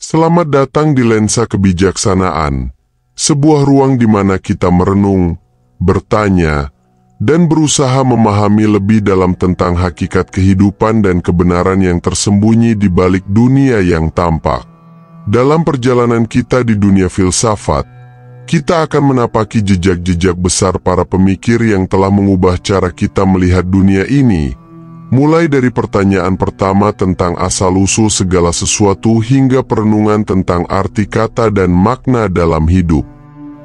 Selamat datang di Lensa Kebijaksanaan, sebuah ruang di mana kita merenung, bertanya, dan berusaha memahami lebih dalam tentang hakikat kehidupan dan kebenaran yang tersembunyi di balik dunia yang tampak. Dalam perjalanan kita di dunia filsafat, kita akan menapaki jejak-jejak besar para pemikir yang telah mengubah cara kita melihat dunia ini, mulai dari pertanyaan pertama tentang asal-usul segala sesuatu hingga perenungan tentang arti kata dan makna dalam hidup.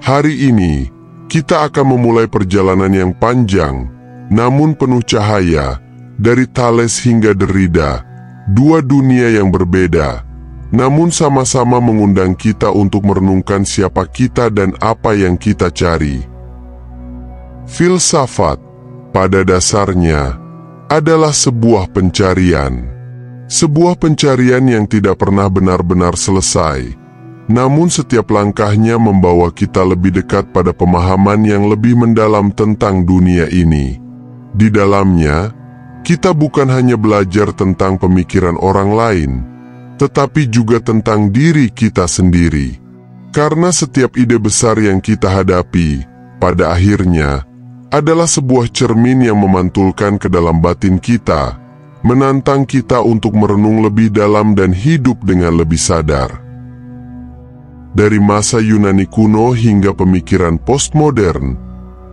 Hari ini, kita akan memulai perjalanan yang panjang, namun penuh cahaya, dari Thales hingga Derrida, dua dunia yang berbeda, namun sama-sama mengundang kita untuk merenungkan siapa kita dan apa yang kita cari. Filsafat, pada dasarnya, adalah sebuah pencarian. Sebuah pencarian yang tidak pernah benar-benar selesai. Namun setiap langkahnya membawa kita lebih dekat pada pemahaman yang lebih mendalam tentang dunia ini. Di dalamnya, kita bukan hanya belajar tentang pemikiran orang lain, tetapi juga tentang diri kita sendiri. Karena setiap ide besar yang kita hadapi, pada akhirnya, adalah sebuah cermin yang memantulkan ke dalam batin kita, menantang kita untuk merenung lebih dalam dan hidup dengan lebih sadar. Dari masa Yunani kuno hingga pemikiran postmodern,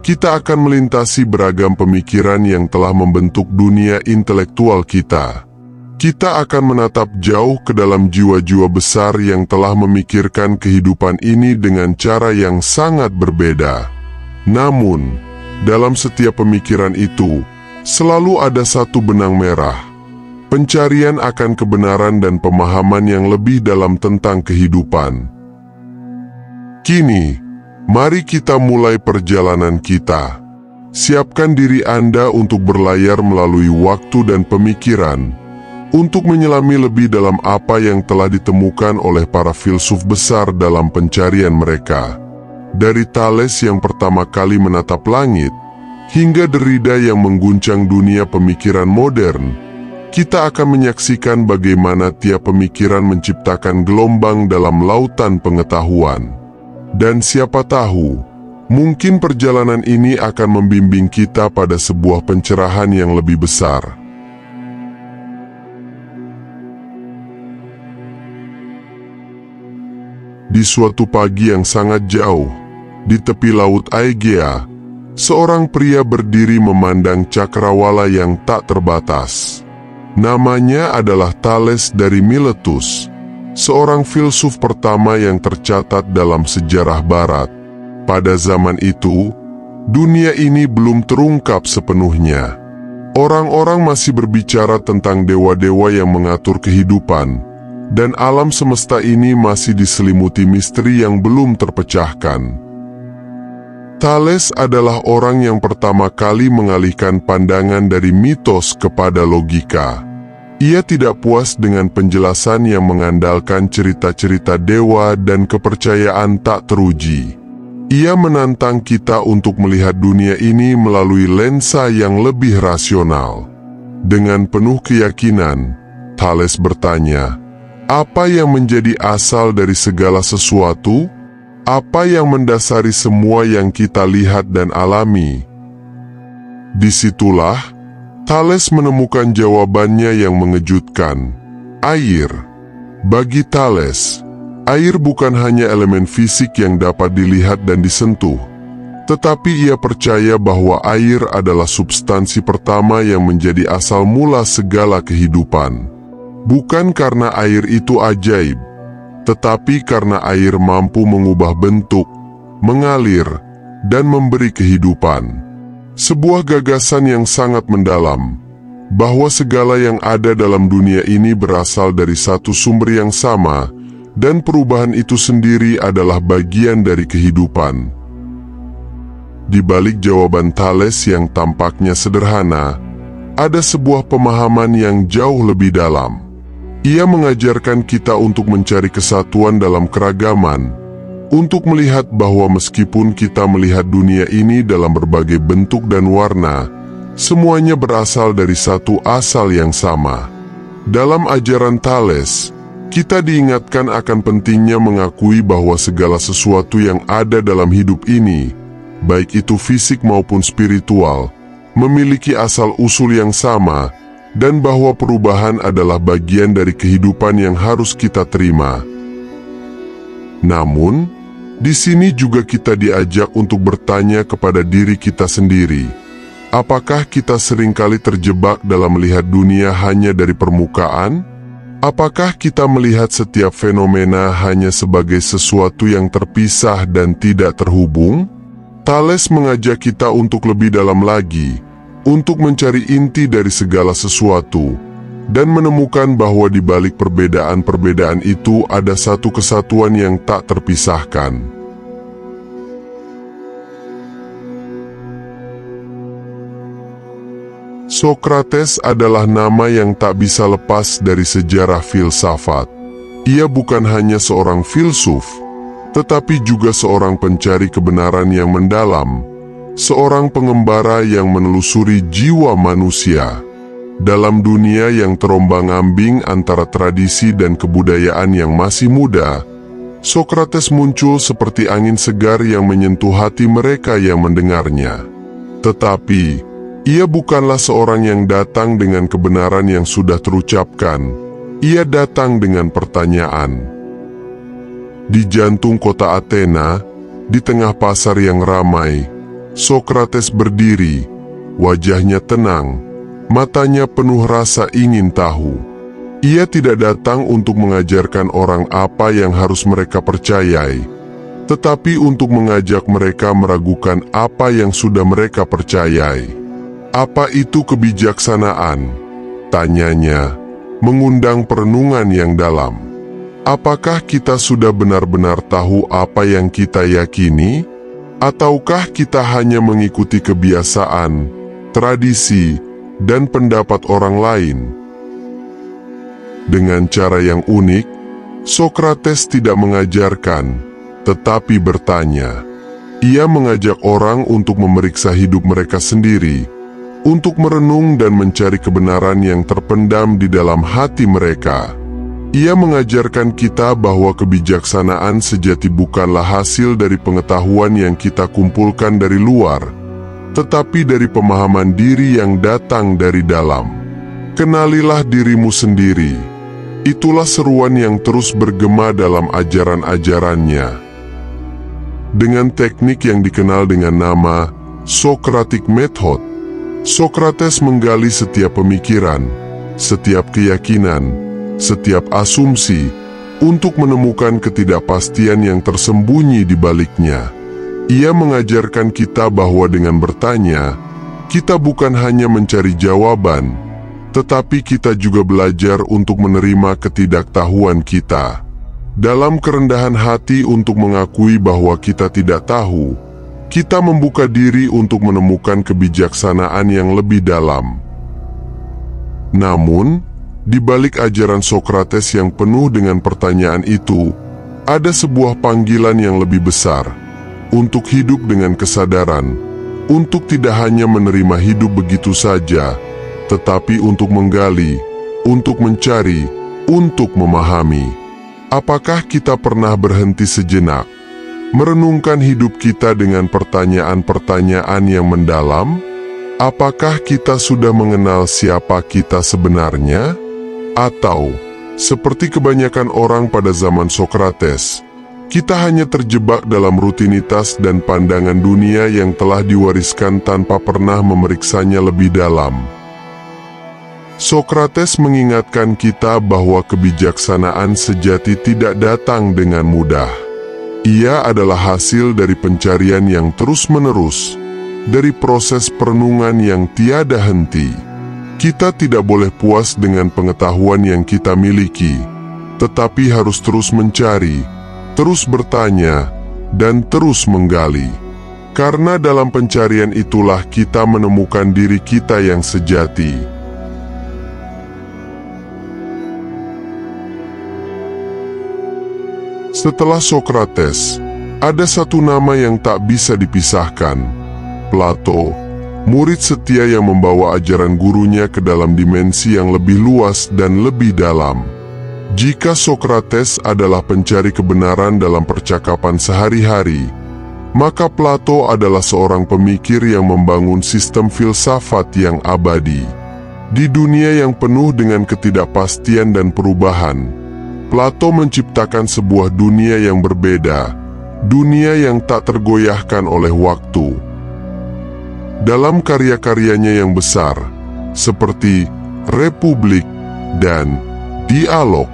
kita akan melintasi beragam pemikiran yang telah membentuk dunia intelektual kita. Kita akan menatap jauh ke dalam jiwa-jiwa besar yang telah memikirkan kehidupan ini dengan cara yang sangat berbeda. Namun, dalam setiap pemikiran itu, selalu ada satu benang merah. Pencarian akan kebenaran dan pemahaman yang lebih dalam tentang kehidupan. Kini, mari kita mulai perjalanan kita. Siapkan diri Anda untuk berlayar melalui waktu dan pemikiran, untuk menyelami lebih dalam apa yang telah ditemukan oleh para filsuf besar dalam pencarian mereka. Dari Thales yang pertama kali menatap langit, hingga Derrida yang mengguncang dunia pemikiran modern, kita akan menyaksikan bagaimana tiap pemikiran menciptakan gelombang dalam lautan pengetahuan. Dan siapa tahu, mungkin perjalanan ini akan membimbing kita pada sebuah pencerahan yang lebih besar. Di suatu pagi yang sangat jauh, di tepi laut Aegea, seorang pria berdiri memandang cakrawala yang tak terbatas. Namanya adalah Thales dari Miletus, seorang filsuf pertama yang tercatat dalam sejarah barat. Pada zaman itu, dunia ini belum terungkap sepenuhnya. Orang-orang masih berbicara tentang dewa-dewa yang mengatur kehidupan, dan alam semesta ini masih diselimuti misteri yang belum terpecahkan. Thales adalah orang yang pertama kali mengalihkan pandangan dari mitos kepada logika. Ia tidak puas dengan penjelasan yang mengandalkan cerita-cerita dewa dan kepercayaan tak teruji. Ia menantang kita untuk melihat dunia ini melalui lensa yang lebih rasional. Dengan penuh keyakinan, Thales bertanya, apa yang menjadi asal dari segala sesuatu? Apa yang mendasari semua yang kita lihat dan alami? Disitulah, Thales menemukan jawabannya yang mengejutkan. Air. Bagi Thales, air bukan hanya elemen fisik yang dapat dilihat dan disentuh, tetapi ia percaya bahwa air adalah substansi pertama yang menjadi asal mula segala kehidupan. Bukan karena air itu ajaib, tetapi karena air mampu mengubah bentuk, mengalir, dan memberi kehidupan. Sebuah gagasan yang sangat mendalam, bahwa segala yang ada dalam dunia ini berasal dari satu sumber yang sama, dan perubahan itu sendiri adalah bagian dari kehidupan. Di balik jawaban Thales yang tampaknya sederhana, ada sebuah pemahaman yang jauh lebih dalam. Ia mengajarkan kita untuk mencari kesatuan dalam keragaman, untuk melihat bahwa meskipun kita melihat dunia ini dalam berbagai bentuk dan warna, semuanya berasal dari satu asal yang sama. Dalam ajaran Thales, Kita diingatkan akan pentingnya mengakui bahwa segala sesuatu yang ada dalam hidup ini, baik itu fisik maupun spiritual, memiliki asal-usul yang sama, dan bahwa perubahan adalah bagian dari kehidupan yang harus kita terima. Namun, di sini juga kita diajak untuk bertanya kepada diri kita sendiri, apakah kita seringkali terjebak dalam melihat dunia hanya dari permukaan? Apakah kita melihat setiap fenomena hanya sebagai sesuatu yang terpisah dan tidak terhubung? Thales mengajak kita untuk lebih dalam lagi, untuk mencari inti dari segala sesuatu, dan menemukan bahwa di balik perbedaan-perbedaan itu ada satu kesatuan yang tak terpisahkan. Sokrates adalah nama yang tak bisa lepas dari sejarah filsafat. Ia bukan hanya seorang filsuf, tetapi juga seorang pencari kebenaran yang mendalam, seorang pengembara yang menelusuri jiwa manusia. Dalam dunia yang terombang-ambing antara tradisi dan kebudayaan yang masih muda, Sokrates muncul seperti angin segar yang menyentuh hati mereka yang mendengarnya. Tetapi, ia bukanlah seorang yang datang dengan kebenaran yang sudah terucapkan. Ia datang dengan pertanyaan. Di jantung kota Athena, di tengah pasar yang ramai, Sokrates berdiri, wajahnya tenang, matanya penuh rasa ingin tahu. Ia tidak datang untuk mengajarkan orang apa yang harus mereka percayai, tetapi untuk mengajak mereka meragukan apa yang sudah mereka percayai. Apa itu kebijaksanaan? Tanyanya, mengundang perenungan yang dalam. Apakah kita sudah benar-benar tahu apa yang kita yakini? Ataukah kita hanya mengikuti kebiasaan, tradisi, dan pendapat orang lain? Dengan cara yang unik, Sokrates tidak mengajarkan, tetapi bertanya. Ia mengajak orang untuk memeriksa hidup mereka sendiri, untuk merenung dan mencari kebenaran yang terpendam di dalam hati mereka. Ia mengajarkan kita bahwa kebijaksanaan sejati bukanlah hasil dari pengetahuan yang kita kumpulkan dari luar, tetapi dari pemahaman diri yang datang dari dalam. Kenalilah dirimu sendiri. Itulah seruan yang terus bergema dalam ajaran-ajarannya. Dengan teknik yang dikenal dengan nama Socratic Method, Sokrates menggali setiap pemikiran, setiap keyakinan, setiap asumsi, untuk menemukan ketidakpastian yang tersembunyi di baliknya. Ia mengajarkan kita bahwa dengan bertanya, kita bukan hanya mencari jawaban, tetapi kita juga belajar untuk menerima ketidaktahuan kita. Dalam kerendahan hati untuk mengakui bahwa kita tidak tahu, kita membuka diri untuk menemukan kebijaksanaan yang lebih dalam. Namun, di balik ajaran Sokrates yang penuh dengan pertanyaan itu, ada sebuah panggilan yang lebih besar, untuk hidup dengan kesadaran, untuk tidak hanya menerima hidup begitu saja, tetapi untuk menggali, untuk mencari, untuk memahami. Apakah kita pernah berhenti sejenak, merenungkan hidup kita dengan pertanyaan-pertanyaan yang mendalam? Apakah kita sudah mengenal siapa kita sebenarnya? Atau, seperti kebanyakan orang pada zaman Sokrates, kita hanya terjebak dalam rutinitas dan pandangan dunia yang telah diwariskan tanpa pernah memeriksanya lebih dalam? Sokrates mengingatkan kita bahwa kebijaksanaan sejati tidak datang dengan mudah. Ia adalah hasil dari pencarian yang terus-menerus, dari proses perenungan yang tiada henti. Kita tidak boleh puas dengan pengetahuan yang kita miliki, tetapi harus terus mencari, terus bertanya, dan terus menggali. Karena dalam pencarian itulah kita menemukan diri kita yang sejati. Setelah Sokrates, ada satu nama yang tak bisa dipisahkan, Plato, murid setia yang membawa ajaran gurunya ke dalam dimensi yang lebih luas dan lebih dalam. Jika Sokrates adalah pencari kebenaran dalam percakapan sehari-hari, maka Plato adalah seorang pemikir yang membangun sistem filsafat yang abadi. Di dunia yang penuh dengan ketidakpastian dan perubahan, Plato menciptakan sebuah dunia yang berbeda, dunia yang tak tergoyahkan oleh waktu. Dalam karya-karyanya yang besar, seperti Republik dan Dialog,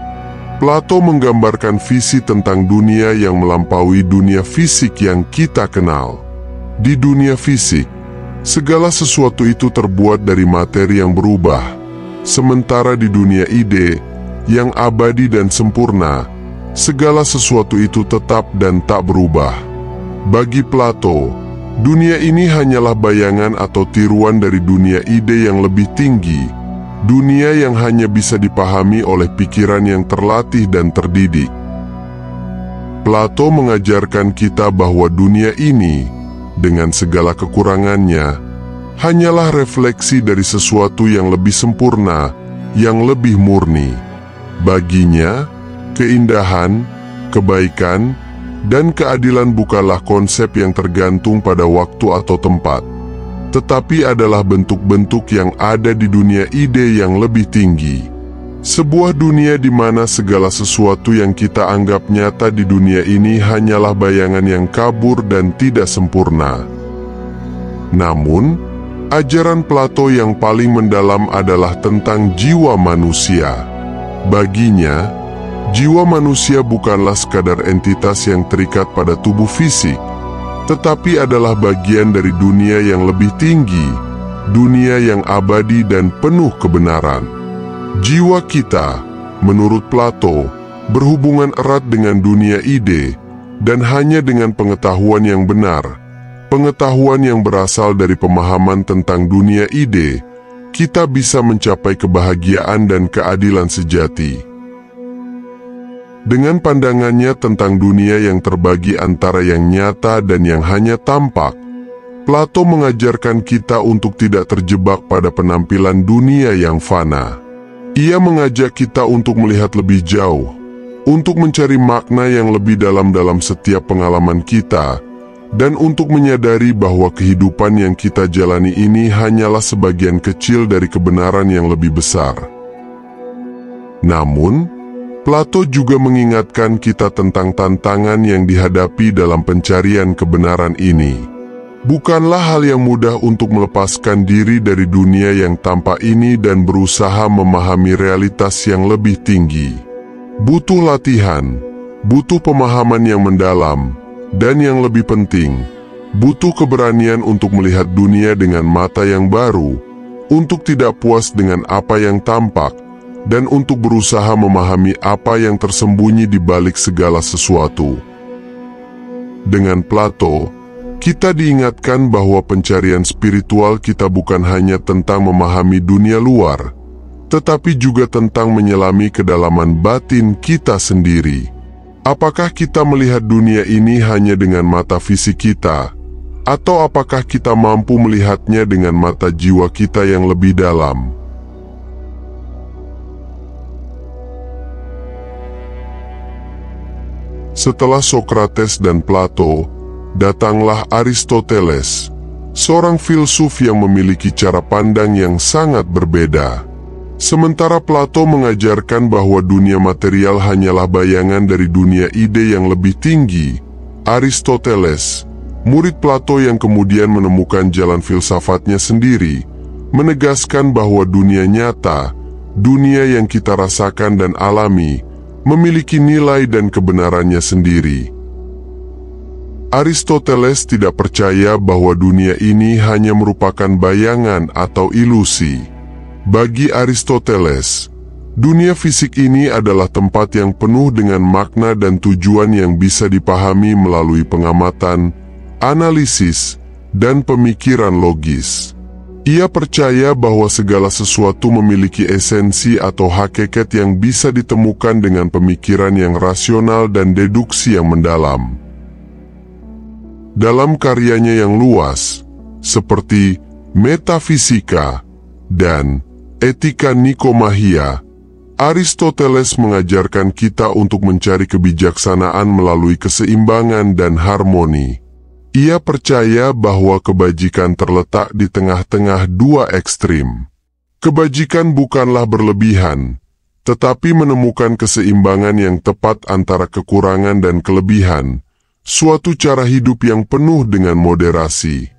Plato menggambarkan visi tentang dunia yang melampaui dunia fisik yang kita kenal. Di dunia fisik, segala sesuatu itu terbuat dari materi yang berubah, sementara di dunia ide yang abadi dan sempurna, segala sesuatu itu tetap dan tak berubah. Bagi Plato, dunia ini hanyalah bayangan atau tiruan dari dunia ide yang lebih tinggi, dunia yang hanya bisa dipahami oleh pikiran yang terlatih dan terdidik. Plato mengajarkan kita bahwa dunia ini, dengan segala kekurangannya, hanyalah refleksi dari sesuatu yang lebih sempurna, yang lebih murni. Baginya, keindahan, kebaikan, dan keadilan bukanlah konsep yang tergantung pada waktu atau tempat, tetapi adalah bentuk-bentuk yang ada di dunia ide yang lebih tinggi. Sebuah dunia di mana segala sesuatu yang kita anggap nyata di dunia ini hanyalah bayangan yang kabur dan tidak sempurna. Namun, ajaran Plato yang paling mendalam adalah tentang jiwa manusia. Baginya, jiwa manusia bukanlah sekadar entitas yang terikat pada tubuh fisik, tetapi adalah bagian dari dunia yang lebih tinggi, dunia yang abadi dan penuh kebenaran. Jiwa kita, menurut Plato, berhubungan erat dengan dunia ide, dan hanya dengan pengetahuan yang benar, pengetahuan yang berasal dari pemahaman tentang dunia ide, kita bisa mencapai kebahagiaan dan keadilan sejati. Dengan pandangannya tentang dunia yang terbagi antara yang nyata dan yang hanya tampak, Plato mengajarkan kita untuk tidak terjebak pada penampilan dunia yang fana. Ia mengajak kita untuk melihat lebih jauh, untuk mencari makna yang lebih dalam setiap pengalaman kita, dan untuk menyadari bahwa kehidupan yang kita jalani ini hanyalah sebagian kecil dari kebenaran yang lebih besar. Namun, Plato juga mengingatkan kita tentang tantangan yang dihadapi dalam pencarian kebenaran ini. Bukanlah hal yang mudah untuk melepaskan diri dari dunia yang tampak ini dan berusaha memahami realitas yang lebih tinggi. Butuh latihan, butuh pemahaman yang mendalam, dan yang lebih penting, butuh keberanian untuk melihat dunia dengan mata yang baru, untuk tidak puas dengan apa yang tampak, dan untuk berusaha memahami apa yang tersembunyi di balik segala sesuatu. Dengan Plato, kita diingatkan bahwa pencarian spiritual kita bukan hanya tentang memahami dunia luar, tetapi juga tentang menyelami kedalaman batin kita sendiri. Apakah kita melihat dunia ini hanya dengan mata fisik kita, atau apakah kita mampu melihatnya dengan mata jiwa kita yang lebih dalam? Setelah Sokrates dan Plato, datanglah Aristoteles, seorang filsuf yang memiliki cara pandang yang sangat berbeda. Sementara Plato mengajarkan bahwa dunia material hanyalah bayangan dari dunia ide yang lebih tinggi, Aristoteles, murid Plato yang kemudian menemukan jalan filsafatnya sendiri, menegaskan bahwa dunia nyata, dunia yang kita rasakan dan alami, memiliki nilai dan kebenarannya sendiri. Aristoteles tidak percaya bahwa dunia ini hanya merupakan bayangan atau ilusi. Bagi Aristoteles, dunia fisik ini adalah tempat yang penuh dengan makna dan tujuan yang bisa dipahami melalui pengamatan, analisis, dan pemikiran logis. Ia percaya bahwa segala sesuatu memiliki esensi atau hakikat yang bisa ditemukan dengan pemikiran yang rasional dan deduksi yang mendalam. Dalam karyanya yang luas, seperti Metafisika dan Etika Nikomahia, Aristoteles mengajarkan kita untuk mencari kebijaksanaan melalui keseimbangan dan harmoni. Ia percaya bahwa kebajikan terletak di tengah-tengah dua ekstrim. Kebajikan bukanlah berlebihan, tetapi menemukan keseimbangan yang tepat antara kekurangan dan kelebihan, suatu cara hidup yang penuh dengan moderasi.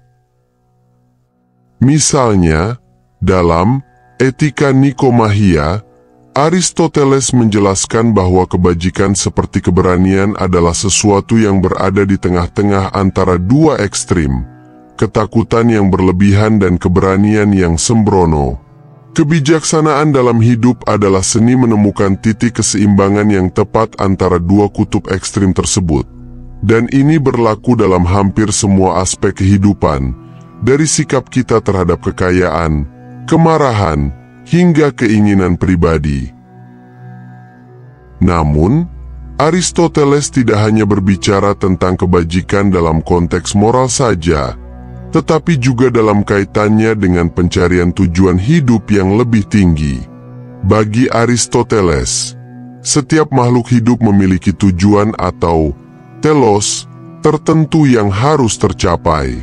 Misalnya, dalam Etika Nikomahia, Aristoteles menjelaskan bahwa kebajikan seperti keberanian adalah sesuatu yang berada di tengah-tengah antara dua ekstrim, ketakutan yang berlebihan dan keberanian yang sembrono. Kebijaksanaan dalam hidup adalah seni menemukan titik keseimbangan yang tepat antara dua kutub ekstrim tersebut. Dan ini berlaku dalam hampir semua aspek kehidupan, dari sikap kita terhadap kekayaan, kemarahan, hingga keinginan pribadi. Namun, Aristoteles tidak hanya berbicara tentang kebajikan dalam konteks moral saja, tetapi juga dalam kaitannya dengan pencarian tujuan hidup yang lebih tinggi. Bagi Aristoteles, setiap makhluk hidup memiliki tujuan atau telos tertentu yang harus tercapai.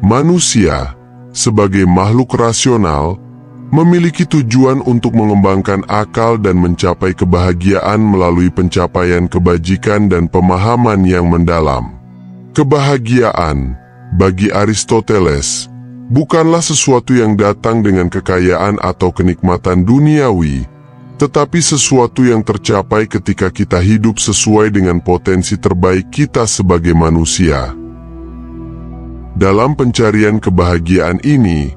Manusia, sebagai makhluk rasional, memiliki tujuan untuk mengembangkan akal dan mencapai kebahagiaan melalui pencapaian kebajikan dan pemahaman yang mendalam. Kebahagiaan, bagi Aristoteles, bukanlah sesuatu yang datang dengan kekayaan atau kenikmatan duniawi, tetapi sesuatu yang tercapai ketika kita hidup sesuai dengan potensi terbaik kita sebagai manusia. Dalam pencarian kebahagiaan ini,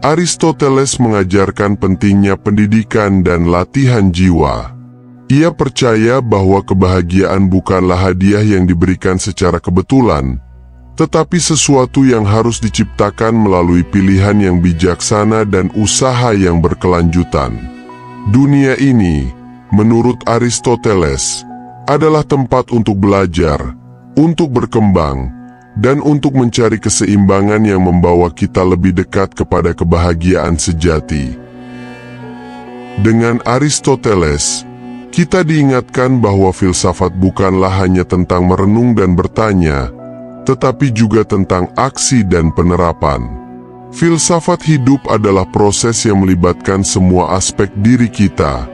Aristoteles mengajarkan pentingnya pendidikan dan latihan jiwa. Ia percaya bahwa kebahagiaan bukanlah hadiah yang diberikan secara kebetulan, tetapi sesuatu yang harus diciptakan melalui pilihan yang bijaksana dan usaha yang berkelanjutan. Dunia ini, menurut Aristoteles, adalah tempat untuk belajar, untuk berkembang, dan untuk mencari keseimbangan yang membawa kita lebih dekat kepada kebahagiaan sejati. Dengan Aristoteles, kita diingatkan bahwa filsafat bukanlah hanya tentang merenung dan bertanya, tetapi juga tentang aksi dan penerapan. Filsafat hidup adalah proses yang melibatkan semua aspek diri kita,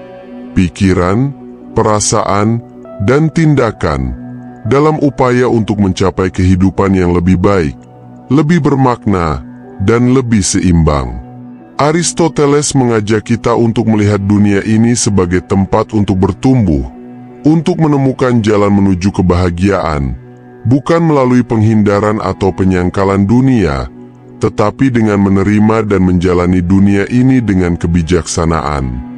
pikiran, perasaan, dan tindakan, dalam upaya untuk mencapai kehidupan yang lebih baik, lebih bermakna, dan lebih seimbang. Aristoteles mengajak kita untuk melihat dunia ini sebagai tempat untuk bertumbuh, untuk menemukan jalan menuju kebahagiaan, bukan melalui penghindaran atau penyangkalan dunia, tetapi dengan menerima dan menjalani dunia ini dengan kebijaksanaan.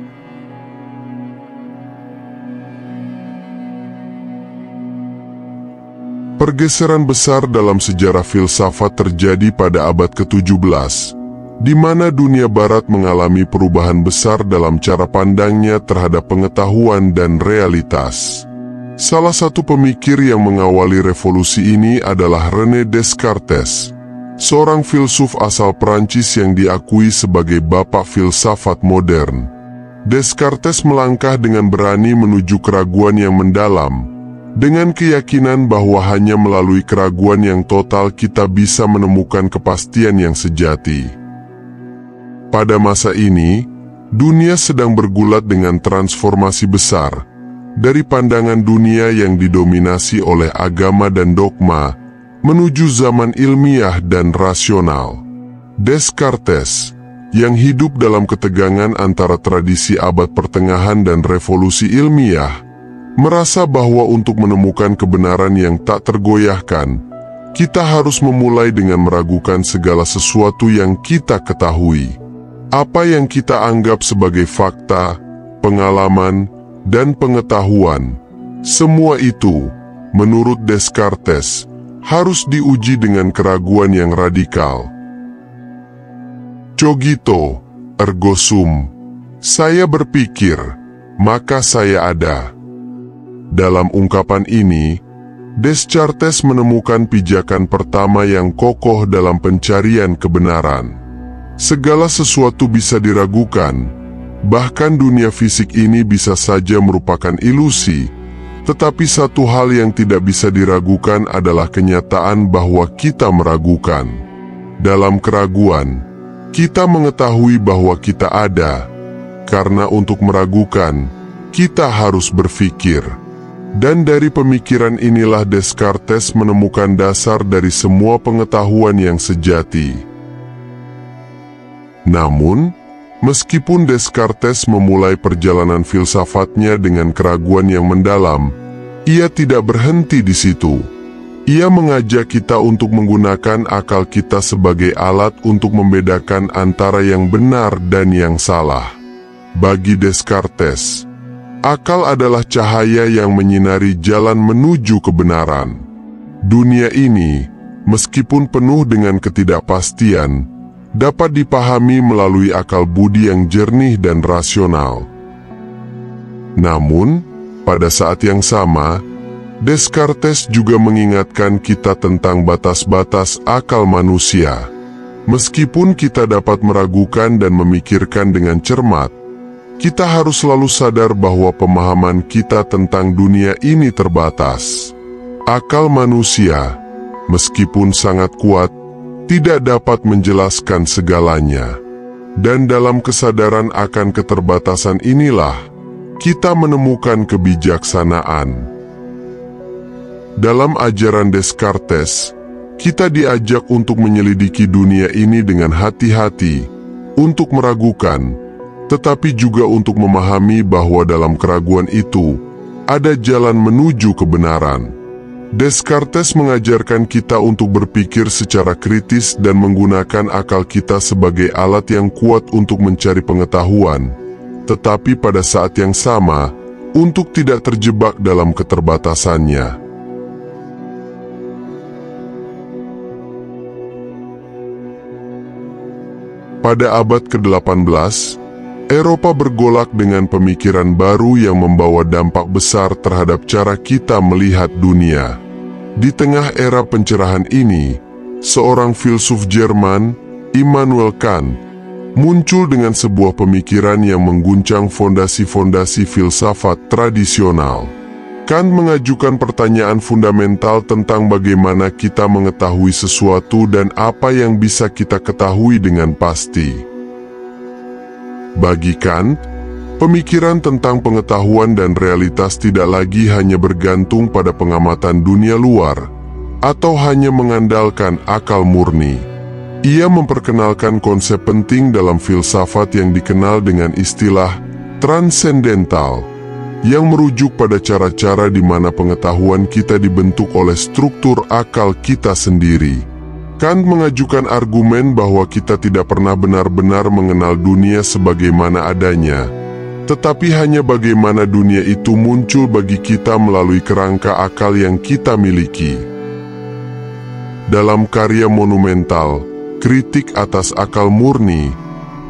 Pergeseran besar dalam sejarah filsafat terjadi pada abad ke-17, di mana dunia barat mengalami perubahan besar dalam cara pandangnya terhadap pengetahuan dan realitas. Salah satu pemikir yang mengawali revolusi ini adalah René Descartes, seorang filsuf asal Prancis yang diakui sebagai bapak filsafat modern. Descartes melangkah dengan berani menuju keraguan yang mendalam, dengan keyakinan bahwa hanya melalui keraguan yang total kita bisa menemukan kepastian yang sejati. Pada masa ini, dunia sedang bergulat dengan transformasi besar, dari pandangan dunia yang didominasi oleh agama dan dogma, menuju zaman ilmiah dan rasional. Descartes, yang hidup dalam ketegangan antara tradisi abad pertengahan dan revolusi ilmiah, merasa bahwa untuk menemukan kebenaran yang tak tergoyahkan, kita harus memulai dengan meragukan segala sesuatu yang kita ketahui. Apa yang kita anggap sebagai fakta, pengalaman, dan pengetahuan, semua itu, menurut Descartes, harus diuji dengan keraguan yang radikal. Cogito, ergo sum. Saya berpikir, maka saya ada. Dalam ungkapan ini, Descartes menemukan pijakan pertama yang kokoh dalam pencarian kebenaran. Segala sesuatu bisa diragukan, Bahkan dunia fisik ini bisa saja merupakan ilusi, tetapi satu hal yang tidak bisa diragukan adalah kenyataan bahwa kita meragukan. Dalam keraguan, kita mengetahui bahwa kita ada, karena untuk meragukan, kita harus berpikir. Dan dari pemikiran inilah Descartes menemukan dasar dari semua pengetahuan yang sejati. Namun, meskipun Descartes memulai perjalanan filsafatnya dengan keraguan yang mendalam, ia tidak berhenti di situ. Ia mengajak kita untuk menggunakan akal kita sebagai alat untuk membedakan antara yang benar dan yang salah. Bagi Descartes, akal adalah cahaya yang menyinari jalan menuju kebenaran. Dunia ini, meskipun penuh dengan ketidakpastian, dapat dipahami melalui akal budi yang jernih dan rasional. Namun, pada saat yang sama, Descartes juga mengingatkan kita tentang batas-batas akal manusia. Meskipun kita dapat meragukan dan memikirkan dengan cermat, kita harus selalu sadar bahwa pemahaman kita tentang dunia ini terbatas. Akal manusia, meskipun sangat kuat, tidak dapat menjelaskan segalanya. Dan dalam kesadaran akan keterbatasan inilah, kita menemukan kebijaksanaan. Dalam ajaran Descartes, kita diajak untuk menyelidiki dunia ini dengan hati-hati, untuk meragukan, tetapi juga untuk memahami bahwa dalam keraguan itu, ada jalan menuju kebenaran. Descartes mengajarkan kita untuk berpikir secara kritis dan menggunakan akal kita sebagai alat yang kuat untuk mencari pengetahuan, tetapi pada saat yang sama, untuk tidak terjebak dalam keterbatasannya. Pada abad ke-18, Eropa bergolak dengan pemikiran baru yang membawa dampak besar terhadap cara kita melihat dunia. Di tengah era pencerahan ini, seorang filsuf Jerman, Immanuel Kant, muncul dengan sebuah pemikiran yang mengguncang fondasi-fondasi filsafat tradisional. Kant mengajukan pertanyaan fundamental tentang bagaimana kita mengetahui sesuatu dan apa yang bisa kita ketahui dengan pasti. Bagi Kant, pemikiran tentang pengetahuan dan realitas tidak lagi hanya bergantung pada pengamatan dunia luar, atau hanya mengandalkan akal murni. Ia memperkenalkan konsep penting dalam filsafat yang dikenal dengan istilah transendental, yang merujuk pada cara-cara di mana pengetahuan kita dibentuk oleh struktur akal kita sendiri. Kant mengajukan argumen bahwa kita tidak pernah benar-benar mengenal dunia sebagaimana adanya, tetapi hanya bagaimana dunia itu muncul bagi kita melalui kerangka akal yang kita miliki. Dalam karya monumental, Kritik atas Akal Murni,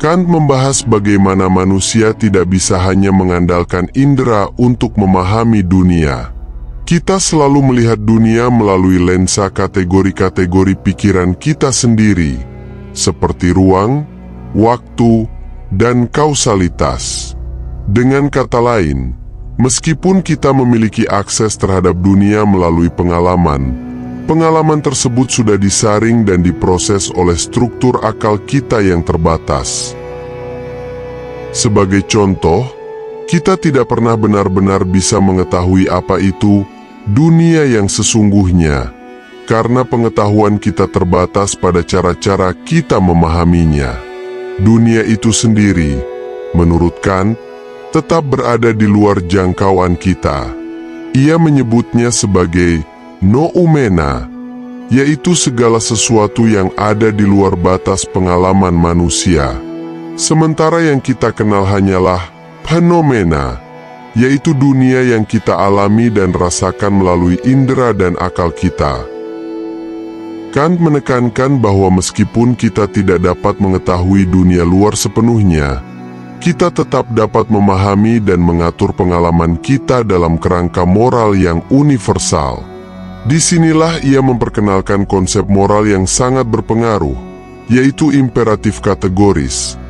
Kant membahas bagaimana manusia tidak bisa hanya mengandalkan indera untuk memahami dunia. Kita selalu melihat dunia melalui lensa kategori-kategori pikiran kita sendiri, seperti ruang, waktu, dan kausalitas. Dengan kata lain, meskipun kita memiliki akses terhadap dunia melalui pengalaman, pengalaman tersebut sudah disaring dan diproses oleh struktur akal kita yang terbatas. Sebagai contoh, kita tidak pernah benar-benar bisa mengetahui apa itu dunia yang sesungguhnya, karena pengetahuan kita terbatas pada cara-cara kita memahaminya. Dunia itu sendiri, menurut Kant, tetap berada di luar jangkauan kita. Ia menyebutnya sebagai noumena, yaitu segala sesuatu yang ada di luar batas pengalaman manusia. Sementara yang kita kenal hanyalah fenomena, yaitu dunia yang kita alami dan rasakan melalui indera dan akal kita. Kant menekankan bahwa meskipun kita tidak dapat mengetahui dunia luar sepenuhnya, kita tetap dapat memahami dan mengatur pengalaman kita dalam kerangka moral yang universal. Disinilah ia memperkenalkan konsep moral yang sangat berpengaruh, yaitu imperatif kategoris.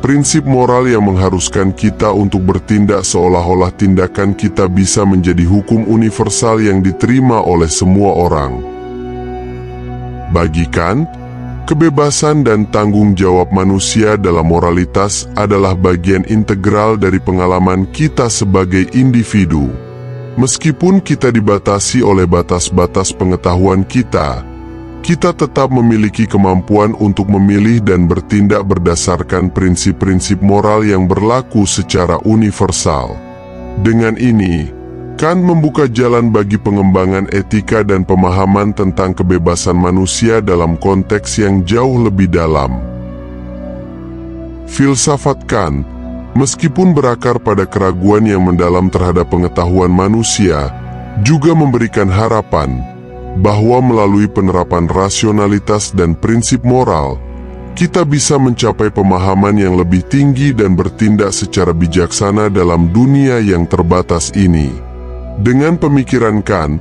prinsip moral yang mengharuskan kita untuk bertindak seolah-olah tindakan kita bisa menjadi hukum universal yang diterima oleh semua orang. Bagi Kant, kebebasan dan tanggung jawab manusia dalam moralitas adalah bagian integral dari pengalaman kita sebagai individu. Meskipun kita dibatasi oleh batas-batas pengetahuan kita tetap memiliki kemampuan untuk memilih dan bertindak berdasarkan prinsip-prinsip moral yang berlaku secara universal. Dengan ini, Kant membuka jalan bagi pengembangan etika dan pemahaman tentang kebebasan manusia dalam konteks yang jauh lebih dalam. Filsafat Kant, meskipun berakar pada keraguan yang mendalam terhadap pengetahuan manusia, juga memberikan harapan bahwa melalui penerapan rasionalitas dan prinsip moral, kita bisa mencapai pemahaman yang lebih tinggi dan bertindak secara bijaksana dalam dunia yang terbatas ini. Dengan pemikiran Kant,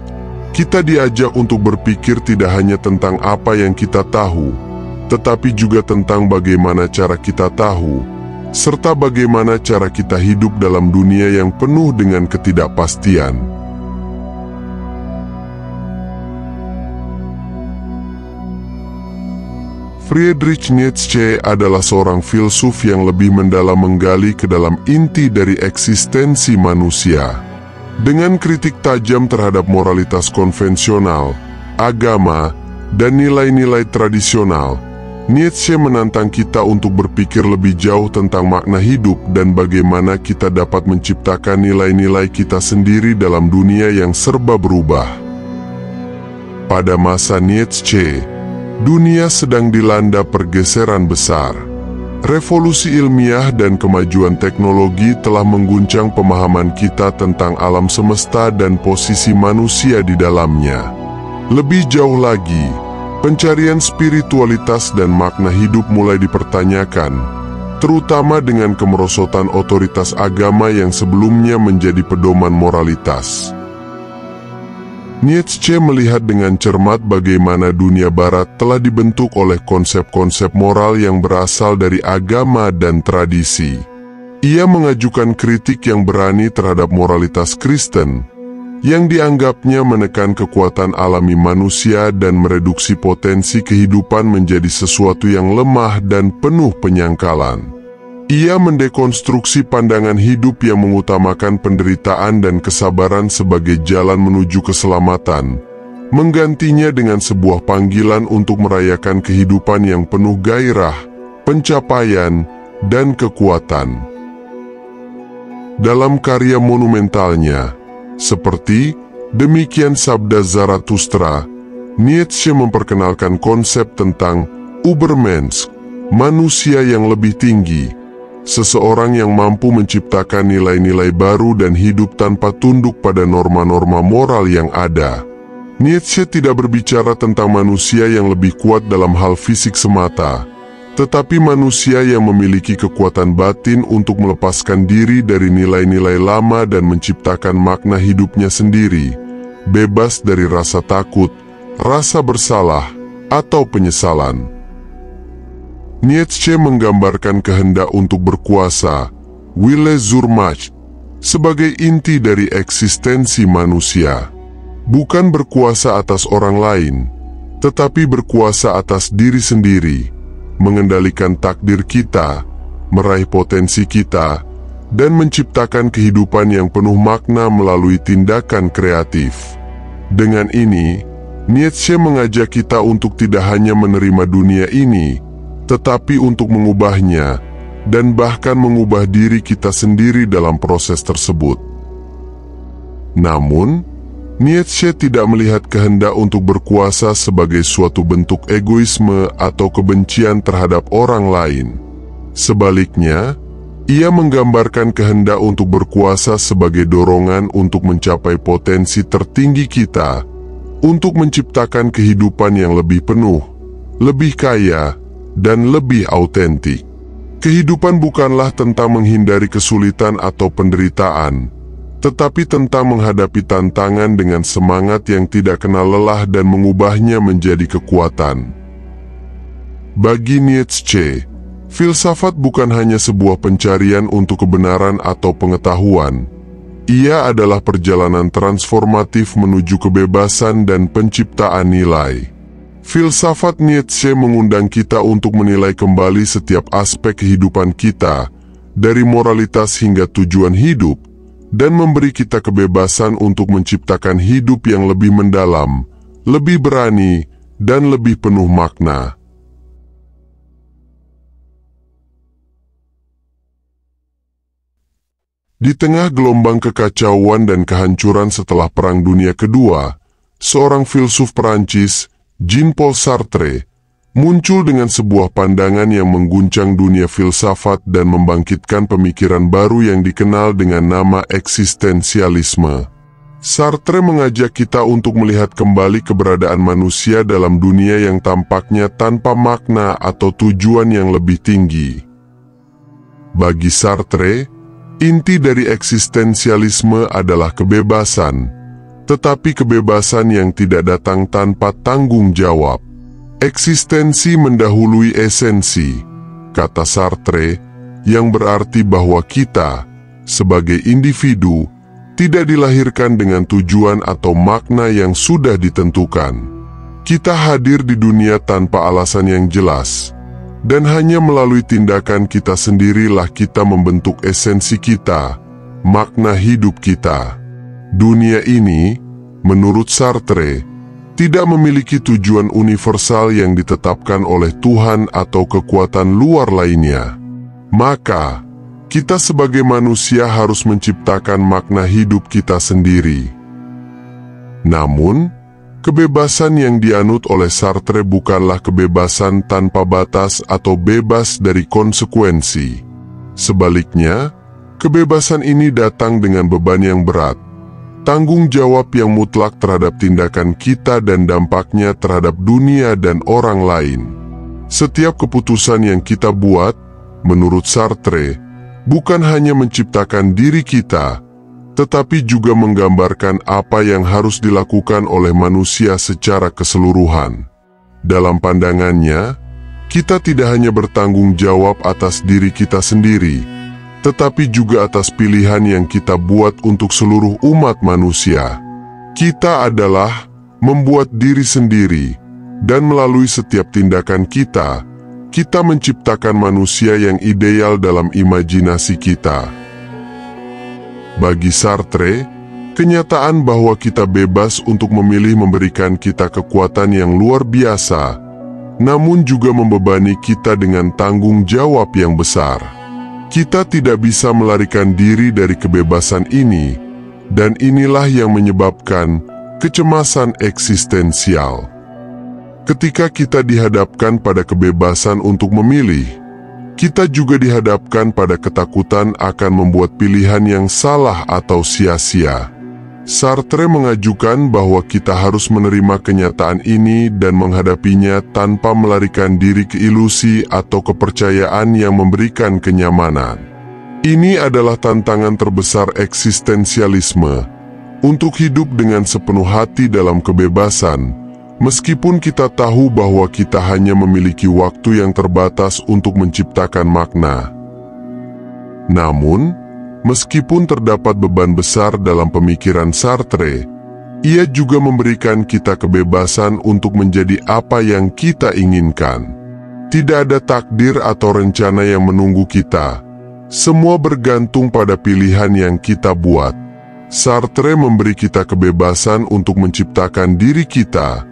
kita diajak untuk berpikir tidak hanya tentang apa yang kita tahu, tetapi juga tentang bagaimana cara kita tahu, serta bagaimana cara kita hidup dalam dunia yang penuh dengan ketidakpastian. Friedrich Nietzsche adalah seorang filsuf yang lebih mendalam menggali ke dalam inti dari eksistensi manusia. Dengan kritik tajam terhadap moralitas konvensional, agama, dan nilai-nilai tradisional, Nietzsche menantang kita untuk berpikir lebih jauh tentang makna hidup dan bagaimana kita dapat menciptakan nilai-nilai kita sendiri dalam dunia yang serba berubah. Pada masa Nietzsche, dunia sedang dilanda pergeseran besar. Revolusi ilmiah dan kemajuan teknologi telah mengguncang pemahaman kita tentang alam semesta dan posisi manusia di dalamnya. Lebih jauh lagi, pencarian spiritualitas dan makna hidup mulai dipertanyakan, terutama dengan kemerosotan otoritas agama yang sebelumnya menjadi pedoman moralitas. Nietzsche melihat dengan cermat bagaimana dunia barat telah dibentuk oleh konsep-konsep moral yang berasal dari agama dan tradisi. Ia mengajukan kritik yang berani terhadap moralitas Kristen, yang dianggapnya menekan kekuatan alami manusia dan mereduksi potensi kehidupan menjadi sesuatu yang lemah dan penuh penyangkalan. Ia mendekonstruksi pandangan hidup yang mengutamakan penderitaan dan kesabaran sebagai jalan menuju keselamatan, menggantinya dengan sebuah panggilan untuk merayakan kehidupan yang penuh gairah, pencapaian, dan kekuatan. Dalam karya monumentalnya, seperti Demikian Sabda Zarathustra, Nietzsche memperkenalkan konsep tentang Übermensch, manusia yang lebih tinggi, seseorang yang mampu menciptakan nilai-nilai baru dan hidup tanpa tunduk pada norma-norma moral yang ada. Nietzsche tidak berbicara tentang manusia yang lebih kuat dalam hal fisik semata, tetapi manusia yang memiliki kekuatan batin untuk melepaskan diri dari nilai-nilai lama dan menciptakan makna hidupnya sendiri, bebas dari rasa takut, rasa bersalah, atau penyesalan. Nietzsche menggambarkan kehendak untuk berkuasa, Wille zur Macht, sebagai inti dari eksistensi manusia. Bukan berkuasa atas orang lain, tetapi berkuasa atas diri sendiri, mengendalikan takdir kita, meraih potensi kita, dan menciptakan kehidupan yang penuh makna melalui tindakan kreatif. Dengan ini, Nietzsche mengajak kita untuk tidak hanya menerima dunia ini, tetapi untuk mengubahnya, dan bahkan mengubah diri kita sendiri dalam proses tersebut. Namun, Nietzsche tidak melihat kehendak untuk berkuasa sebagai suatu bentuk egoisme atau kebencian terhadap orang lain. Sebaliknya, ia menggambarkan kehendak untuk berkuasa sebagai dorongan untuk mencapai potensi tertinggi kita, untuk menciptakan kehidupan yang lebih penuh, lebih kaya, dan lebih autentik. Kehidupan bukanlah tentang menghindari kesulitan atau penderitaan, tetapi tentang menghadapi tantangan dengan semangat yang tidak kenal lelah dan mengubahnya menjadi kekuatan. Bagi Nietzsche, Filsafat bukan hanya sebuah pencarian untuk kebenaran atau pengetahuan. Ia adalah perjalanan transformatif menuju kebebasan dan penciptaan nilai. Filsafat Nietzsche mengundang kita untuk menilai kembali setiap aspek kehidupan kita, dari moralitas hingga tujuan hidup, dan memberi kita kebebasan untuk menciptakan hidup yang lebih mendalam, lebih berani, dan lebih penuh makna. Di tengah gelombang kekacauan dan kehancuran setelah Perang Dunia Kedua, seorang filsuf Perancis, Jean-Paul Sartre, muncul dengan sebuah pandangan yang mengguncang dunia filsafat dan membangkitkan pemikiran baru yang dikenal dengan nama eksistensialisme. Sartre mengajak kita untuk melihat kembali keberadaan manusia dalam dunia yang tampaknya tanpa makna atau tujuan yang lebih tinggi. Bagi Sartre, inti dari eksistensialisme adalah kebebasan, tetapi kebebasan yang tidak datang tanpa tanggung jawab. Eksistensi mendahului esensi, kata Sartre, yang berarti bahwa kita, sebagai individu, tidak dilahirkan dengan tujuan atau makna yang sudah ditentukan. Kita hadir di dunia tanpa alasan yang jelas, dan hanya melalui tindakan kita sendirilah kita membentuk esensi kita, makna hidup kita. Dunia ini, menurut Sartre, tidak memiliki tujuan universal yang ditetapkan oleh Tuhan atau kekuatan luar lainnya. Maka, kita sebagai manusia harus menciptakan makna hidup kita sendiri. Namun, kebebasan yang dianut oleh Sartre bukanlah kebebasan tanpa batas atau bebas dari konsekuensi. Sebaliknya, kebebasan ini datang dengan beban yang berat, tanggung jawab yang mutlak terhadap tindakan kita dan dampaknya terhadap dunia dan orang lain. Setiap keputusan yang kita buat, menurut Sartre, bukan hanya menciptakan diri kita, tetapi juga menggambarkan apa yang harus dilakukan oleh manusia secara keseluruhan. Dalam pandangannya, kita tidak hanya bertanggung jawab atas diri kita sendiri, tetapi juga atas pilihan yang kita buat untuk seluruh umat manusia. Kita adalah membuat diri sendiri, dan melalui setiap tindakan kita menciptakan manusia yang ideal dalam imajinasi kita. Bagi Sartre, kenyataan bahwa kita bebas untuk memilih memberikan kita kekuatan yang luar biasa, namun juga membebani kita dengan tanggung jawab yang besar. Kita tidak bisa melarikan diri dari kebebasan ini, dan inilah yang menyebabkan kecemasan eksistensial. Ketika kita dihadapkan pada kebebasan untuk memilih, kita juga dihadapkan pada ketakutan akan membuat pilihan yang salah atau sia-sia. Sartre mengajukan bahwa kita harus menerima kenyataan ini dan menghadapinya tanpa melarikan diri ke ilusi atau kepercayaan yang memberikan kenyamanan. Ini adalah tantangan terbesar eksistensialisme, untuk hidup dengan sepenuh hati dalam kebebasan, meskipun kita tahu bahwa kita hanya memiliki waktu yang terbatas untuk menciptakan makna. Namun, meskipun terdapat beban besar dalam pemikiran Sartre, ia juga memberikan kita kebebasan untuk menjadi apa yang kita inginkan. Tidak ada takdir atau rencana yang menunggu kita. Semua bergantung pada pilihan yang kita buat. Sartre memberi kita kebebasan untuk menciptakan diri kita,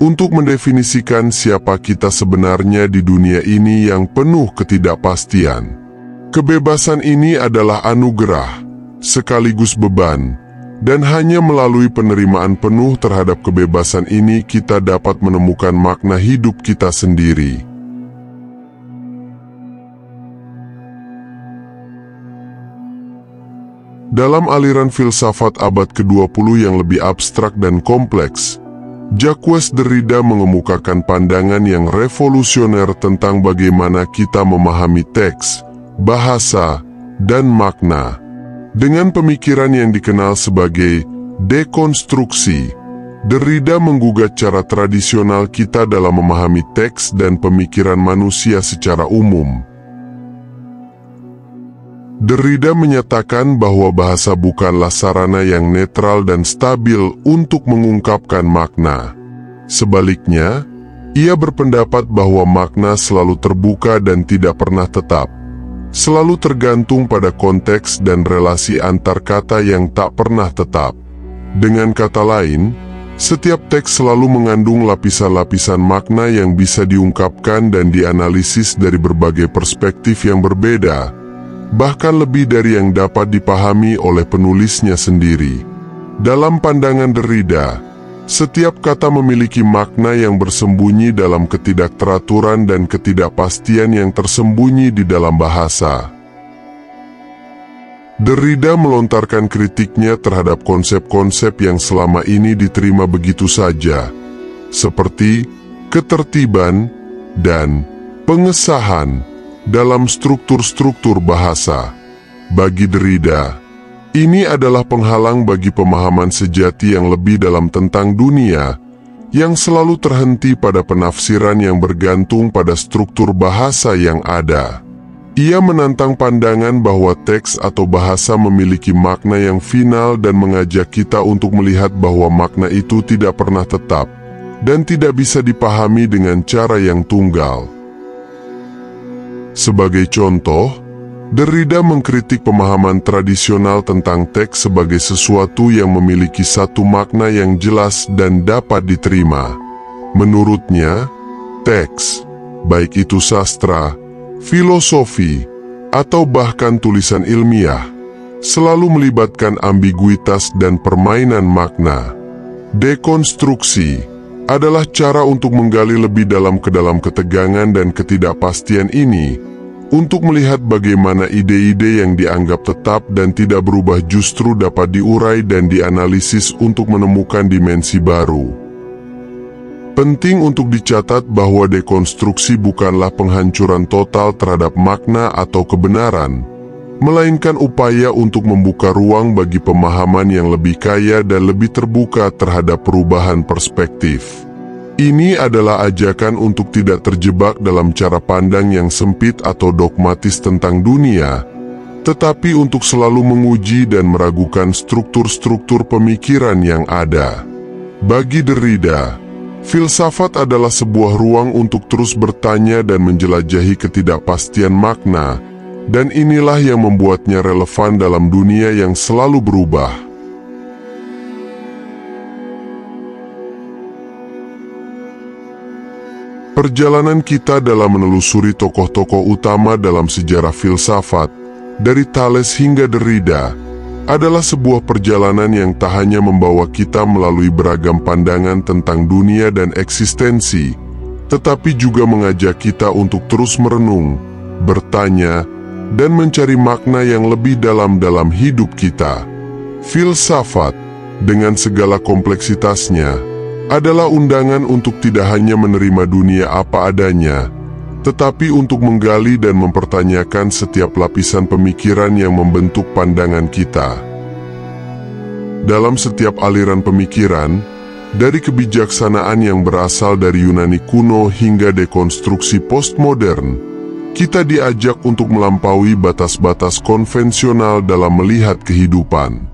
untuk mendefinisikan siapa kita sebenarnya di dunia ini yang penuh ketidakpastian. Kebebasan ini adalah anugerah, sekaligus beban, dan hanya melalui penerimaan penuh terhadap kebebasan ini kita dapat menemukan makna hidup kita sendiri. Dalam aliran filsafat abad ke-20 yang lebih abstrak dan kompleks, Jacques Derrida mengemukakan pandangan yang revolusioner tentang bagaimana kita memahami teks, bahasa, dan makna. Dengan pemikiran yang dikenal sebagai dekonstruksi, Derrida menggugat cara tradisional kita dalam memahami teks dan pemikiran manusia secara umum. Derrida menyatakan bahwa bahasa bukanlah sarana yang netral dan stabil untuk mengungkapkan makna. Sebaliknya, ia berpendapat bahwa makna selalu terbuka dan tidak pernah tetap, selalu tergantung pada konteks dan relasi antar kata yang tak pernah tetap. Dengan kata lain, setiap teks selalu mengandung lapisan-lapisan makna yang bisa diungkapkan dan dianalisis dari berbagai perspektif yang berbeda, bahkan lebih dari yang dapat dipahami oleh penulisnya sendiri. Dalam pandangan Derrida, setiap kata memiliki makna yang bersembunyi dalam ketidakteraturan dan ketidakpastian yang tersembunyi di dalam bahasa. Derrida melontarkan kritiknya terhadap konsep-konsep yang selama ini diterima begitu saja, seperti ketertiban dan pengesahan dalam struktur-struktur bahasa. Bagi Derrida, ini adalah penghalang bagi pemahaman sejati yang lebih dalam tentang dunia, yang selalu terhenti pada penafsiran yang bergantung pada struktur bahasa yang ada. Ia menantang pandangan bahwa teks atau bahasa memiliki makna yang final dan mengajak kita untuk melihat bahwa makna itu tidak pernah tetap dan tidak bisa dipahami dengan cara yang tunggal. Sebagai contoh, Derrida mengkritik pemahaman tradisional tentang teks sebagai sesuatu yang memiliki satu makna yang jelas dan dapat diterima. Menurutnya, teks, baik itu sastra, filosofi, atau bahkan tulisan ilmiah, selalu melibatkan ambiguitas dan permainan makna. Dekonstruksi adalah cara untuk menggali lebih dalam ke dalam ketegangan dan ketidakpastian ini, untuk melihat bagaimana ide-ide yang dianggap tetap dan tidak berubah justru dapat diurai dan dianalisis untuk menemukan dimensi baru. Penting untuk dicatat bahwa dekonstruksi bukanlah penghancuran total terhadap makna atau kebenaran, melainkan upaya untuk membuka ruang bagi pemahaman yang lebih kaya dan lebih terbuka terhadap perubahan perspektif. Ini adalah ajakan untuk tidak terjebak dalam cara pandang yang sempit atau dogmatis tentang dunia, tetapi untuk selalu menguji dan meragukan struktur-struktur pemikiran yang ada. Bagi Derrida, filsafat adalah sebuah ruang untuk terus bertanya dan menjelajahi ketidakpastian makna, dan inilah yang membuatnya relevan dalam dunia yang selalu berubah. Perjalanan kita dalam menelusuri tokoh-tokoh utama dalam sejarah filsafat, dari Thales hingga Derrida, adalah sebuah perjalanan yang tak hanya membawa kita melalui beragam pandangan tentang dunia dan eksistensi, tetapi juga mengajak kita untuk terus merenung, bertanya, dan mencari makna yang lebih dalam hidup kita. Filsafat, dengan segala kompleksitasnya, adalah undangan untuk tidak hanya menerima dunia apa adanya, tetapi untuk menggali dan mempertanyakan setiap lapisan pemikiran yang membentuk pandangan kita. Dalam setiap aliran pemikiran, dari kebijaksanaan yang berasal dari Yunani kuno hingga dekonstruksi postmodern, kita diajak untuk melampaui batas-batas konvensional dalam melihat kehidupan.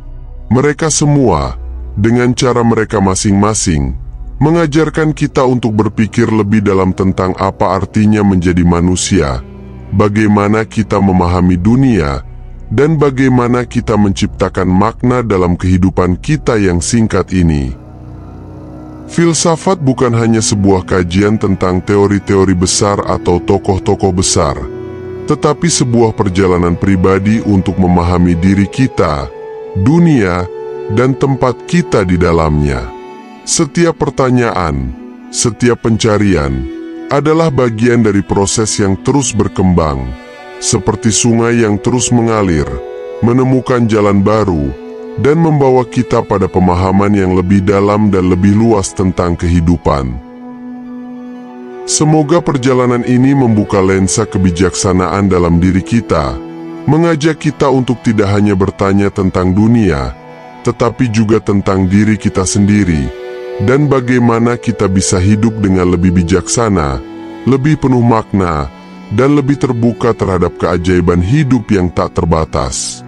Mereka semua, dengan cara mereka masing-masing, mengajarkan kita untuk berpikir lebih dalam tentang apa artinya menjadi manusia, bagaimana kita memahami dunia, dan bagaimana kita menciptakan makna dalam kehidupan kita yang singkat ini. Filsafat bukan hanya sebuah kajian tentang teori-teori besar atau tokoh-tokoh besar, tetapi sebuah perjalanan pribadi untuk memahami diri kita, dunia, dan tempat kita di dalamnya. Setiap pertanyaan, setiap pencarian, adalah bagian dari proses yang terus berkembang, seperti sungai yang terus mengalir, menemukan jalan baru, dan membawa kita pada pemahaman yang lebih dalam dan lebih luas tentang kehidupan. Semoga perjalanan ini membuka lensa kebijaksanaan dalam diri kita, mengajak kita untuk tidak hanya bertanya tentang dunia, tetapi juga tentang diri kita sendiri, dan bagaimana kita bisa hidup dengan lebih bijaksana, lebih penuh makna, dan lebih terbuka terhadap keajaiban hidup yang tak terbatas.